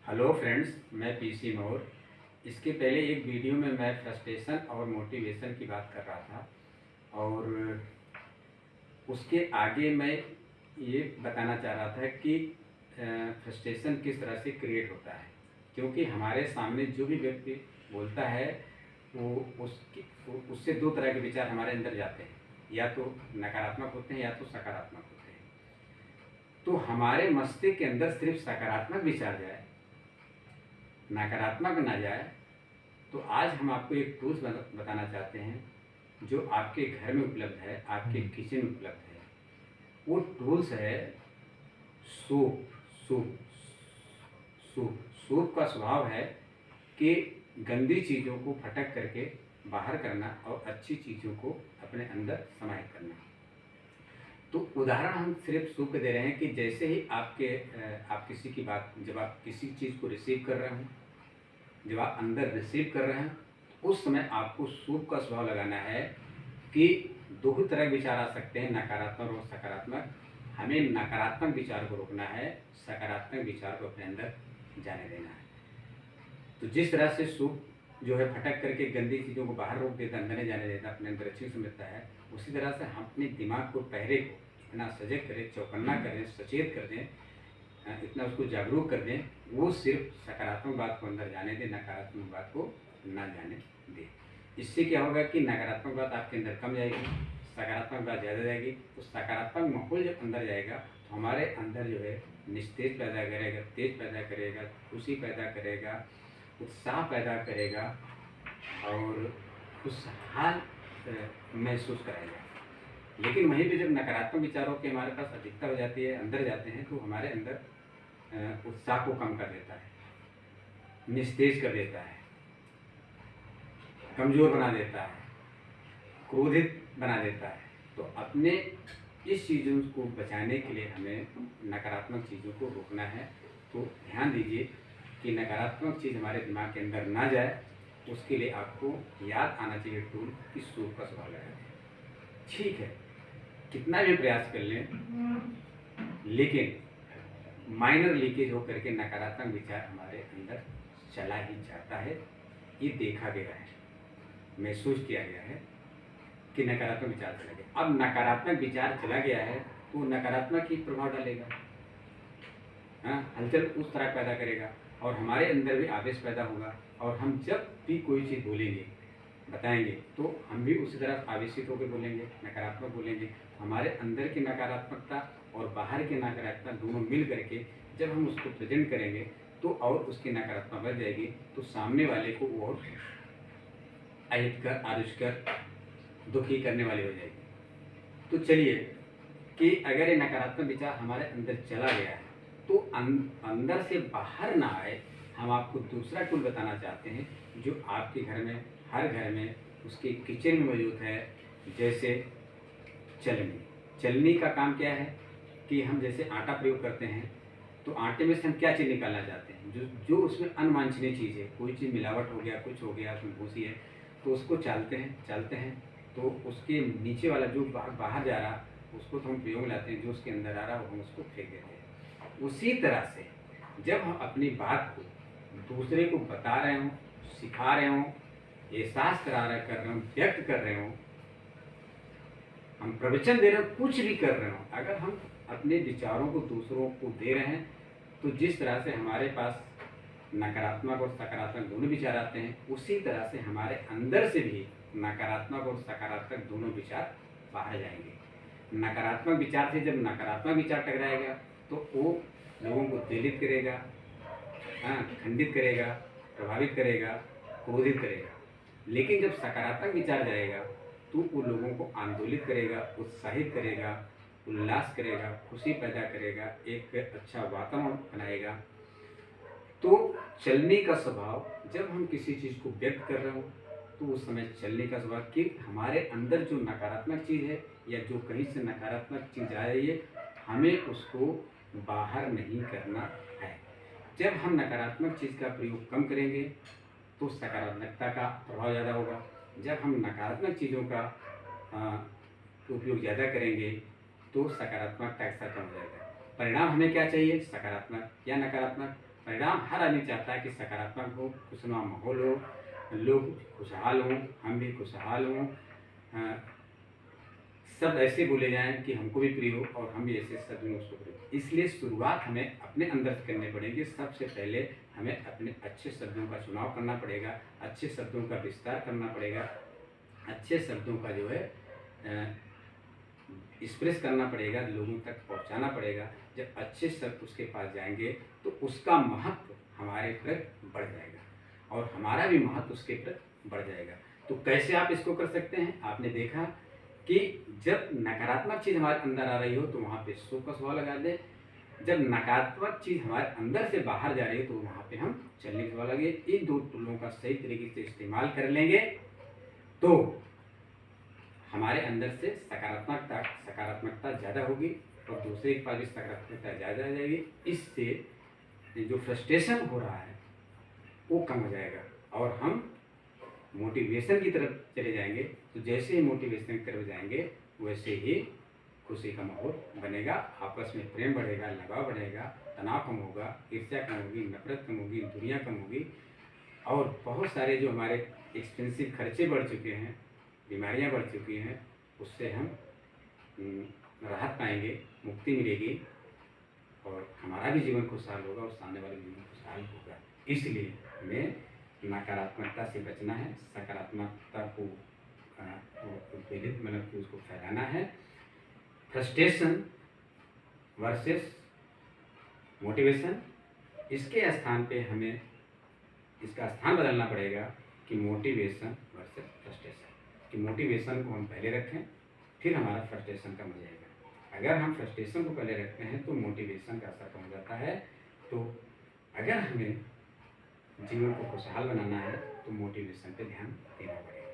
Hello friends, मैं PC नूर। इसके पहले एक वीडियो में मैं फ्रस्ट्रेशन और मोटिवेशन की बात कर रहा था और उसके आगे मैं ये बताना चाह रहा था कि फ्रस्ट्रेशन किस तरह से क्रिएट होता है। क्योंकि हमारे सामने जो भी व्यक्ति बोलता है उससे दो तरह के विचार हमारे अंदर जाते हैं, या तो नकारात्मक होते हैं या तो सकारात्मक होते हैं। तो हमारे मस्तिष्क के अंदर सिर्फ सकारात्मक विचार जाए, नकारात्मक ना जाए, तो आज हम आपको एक टूल्स बताना चाहते हैं जो आपके घर में उपलब्ध है, आपके किचन में उपलब्ध है। वो टूल्स है सूप। सूप सूप सूप का स्वभाव है कि गंदी चीज़ों को फटक करके बाहर करना और अच्छी चीज़ों को अपने अंदर समाहित करना। तो उदाहरण हम सिर्फ सूप के दे रहे हैं कि जैसे ही आप किसी की बात, जब आप किसी चीज़ को रिसीव कर रहे हो, जब आप अंदर रिसीव कर रहे हैं, उस समय आपको सूप का स्वभाव लगाना है कि दो ही तरह के विचार आ सकते हैं, नकारात्मक और सकारात्मक। हमें नकारात्मक विचार को रोकना है, सकारात्मक विचार को अपने अंदर जाने देना है। तो जिस तरह से सूप जो है फटक करके गंदी चीज़ों को बाहर रोक देता, अंदर नहीं जाने देता, अपने अंदर अच्छी समझता है, उसी तरह से हम अपने दिमाग को, पहरे को इतना सजग करें, चौकन्ना करें, सचेत कर दें, इतना उसको जागरूक कर दें, वो सिर्फ सकारात्मक बात को अंदर जाने दें, नकारात्मक बात को ना जाने दें। इससे क्या होगा कि नकारात्मक बात आपके अंदर कम जाएगी, सकारात्मक बात ज़्यादा जाएगी। तो सकारात्मक माहौल जब अंदर जाएगा तो हमारे अंदर जो है निस्तेज पैदा करेगा, तेज पैदा करेगा, खुशी पैदा करेगा, उत्साह पैदा करेगा और खुशहाल महसूस कराएगा। लेकिन वहीं पे जब नकारात्मक विचारों के हमारे पास अधिकता हो जाती है, अंदर जाते हैं, तो हमारे अंदर उत्साह को कम कर देता है, निस्तेज कर देता है, कमज़ोर बना देता है, क्रोधित बना देता है। तो अपने इस चीज़ों को बचाने के लिए हमें नकारात्मक चीज़ों को रोकना है। तो ध्यान दीजिए कि नकारात्मक चीज़ हमारे दिमाग के अंदर ना जाए, उसके लिए आपको याद आना चाहिए टूल कि सूप का स्वभाव लगाएं। ठीक है, कितना भी प्रयास कर लें, लेकिन माइनर लीकेज होकर के नकारात्मक विचार हमारे अंदर चला ही जाता है। ये देखा गया है, महसूस किया गया है कि नकारात्मक विचार चला गया। अब नकारात्मक विचार चला गया है तो नकारात्मक ही प्रभाव डालेगा, हलचल उस तरह पैदा करेगा और हमारे अंदर भी आवेश पैदा होगा। और हम जब भी कोई चीज़ बोलेंगे, बताएंगे, तो हम भी उसी तरह आवेशित होकर बोलेंगे, नकारात्मक बोलेंगे। हमारे अंदर की नकारात्मकता और बाहर की नकारात्मकता दोनों मिल करके जब हम उसको प्रेजेंट करेंगे तो और उसकी नकारात्मकता बढ़ जाएगी, तो सामने वाले को और अहितकर, आरुषकर, दुखी करने वाली हो जाएगी। तो चलिए कि अगर ये नकारात्मक विचार हमारे अंदर चला गया है तो अंदर से बाहर ना आए, हम आपको दूसरा टूल बताना चाहते हैं जो आपके घर में, हर घर में उसके किचन में मौजूद है। जैसे चलनी। चलनी का काम क्या है कि हम जैसे आटा प्रयोग करते हैं तो आटे में से हम क्या चीज़ निकालना चाहते हैं, जो उसमें अनवांछनीय चीज़ है, कोई चीज़ मिलावट हो गया, कुछ हो गया, उसमें भूसी है, तो उसको चालते हैं तो उसके नीचे वाला जो बाहर जा रहा उसको तो हम प्रयोग में लाते हैं, जो उसके अंदर आ रहा वो हम उसको फेंक देते हैं। उसी तरह से जब हम अपनी बात को दूसरे को बता रहे हों, सिखा रहे हों, एहसास कर रहे हों, व्यक्त कर रहे हों, हम प्रवचन दे रहे हो, कुछ भी कर रहे हो, अगर हम अपने विचारों को दूसरों को दे रहे हैं तो जिस तरह से हमारे पास नकारात्मक और सकारात्मक दोनों विचार आते हैं, उसी तरह से हमारे अंदर से भी नकारात्मक और सकारात्मक दोनों विचार बाहर जाएंगे। नकारात्मक विचार से जब नकारात्मक विचार टकराएगा तो वो लोगों को दलित करेगा, खंडित करेगा, प्रभावित करेगा, क्रोधित करेगा। लेकिन जब सकारात्मक विचार जाएगा तो वो लोगों को आंदोलित करेगा, उत्साहित करेगा, उल्लास करेगा, खुशी पैदा करेगा, एक अच्छा वातावरण बनाएगा। तो चलने का स्वभाव, जब हम किसी चीज़ को व्यक्त कर रहे हो तो उस समय चलने का स्वभाव कि हमारे अंदर जो नकारात्मक चीज़ है या जो कहीं से नकारात्मक चीज़ आ रही है, हमें उसको बाहर नहीं करना है। जब हम नकारात्मक चीज़ का प्रयोग कम करेंगे तो सकारात्मकता का प्रभाव ज़्यादा होगा। जब हम नकारात्मक चीज़ों का उपयोग ज़्यादा करेंगे तो सकारात्मकता का कम हो जाएगा। परिणाम हमें क्या चाहिए, सकारात्मक या नकारात्मक, परिणाम हर आदमी चाहता है कि सकारात्मक हो, खुशनुमा माहौल हो, लोग खुशहाल हों, हम भी खुशहाल हों, सब ऐसे बोले जाएं कि हमको भी प्रिय हो और हम भी ऐसे सदगुणों को करें। इसलिए शुरुआत हमें अपने अंदर से करनी पड़ेगी। सबसे पहले हमें अपने अच्छे शब्दों का चुनाव करना पड़ेगा, अच्छे शब्दों का विस्तार करना पड़ेगा, अच्छे शब्दों का जो है एक्सप्रेस करना पड़ेगा, लोगों तक पहुंचाना पड़ेगा। जब अच्छे शब्द उसके पास जाएंगे तो उसका महत्व हमारे प्रति बढ़ जाएगा और हमारा भी महत्व उसके प्रति बढ़ जाएगा। तो कैसे आप इसको कर सकते हैं? आपने देखा कि जब नकारात्मक चीज़ हमारे अंदर आ रही हो तो वहाँ पे शो का स्वभाव लगा दें। जब नकारात्मक चीज़ हमारे अंदर से बाहर जा रही है तो वहाँ पे हम चलने का स्वभाव लगे। इन दो टूलों का सही तरीके से इस्तेमाल कर लेंगे तो हमारे अंदर से सकारात्मकता ज़्यादा होगी और दूसरे के पास भी सकारात्मकता ज़्यादा आ जाएगी। इससे जो फ्रस्ट्रेशन हो रहा है वो कम हो जाएगा और हम मोटिवेशन की तरफ चले जाएंगे। तो जैसे ही मोटिवेशन की तरफ जाएंगे वैसे ही खुशी का माहौल बनेगा, आपस में प्रेम बढ़ेगा, लगाव बढ़ेगा, तनाव कम होगा, ईर्ष्या कम होगी, नफरत कम होगी, दूरियां कम होगी और बहुत सारे जो हमारे एक्सपेंसिव खर्चे बढ़ चुके हैं, बीमारियां बढ़ चुकी हैं, उससे हम राहत पाएंगे, मुक्ति मिलेगी और हमारा भी जीवन खुशहाल होगा और सामने वाले जीवन खुशहाल होगा। इसलिए हमें नकारात्मकता से बचना है, सकारात्मकता को प्रेरित मतलब कि उसको फैलाना है। फ्रस्ट्रेशन वर्सेस मोटिवेशन, इसके स्थान पे हमें इसका स्थान बदलना पड़ेगा कि मोटिवेशन वर्सेस फ्रस्ट्रेशन, कि मोटिवेशन को हम पहले रखें फिर हमारा फ्रस्ट्रेशन कम हो जाएगा। अगर हम फ्रस्ट्रेशन को पहले रखते हैं तो मोटिवेशन का असर कम हो जाता है। तो अगर हमें जीवन को खुशहाल बनाना है तो मोटिवेशन पे ध्यान देना पड़ेगा।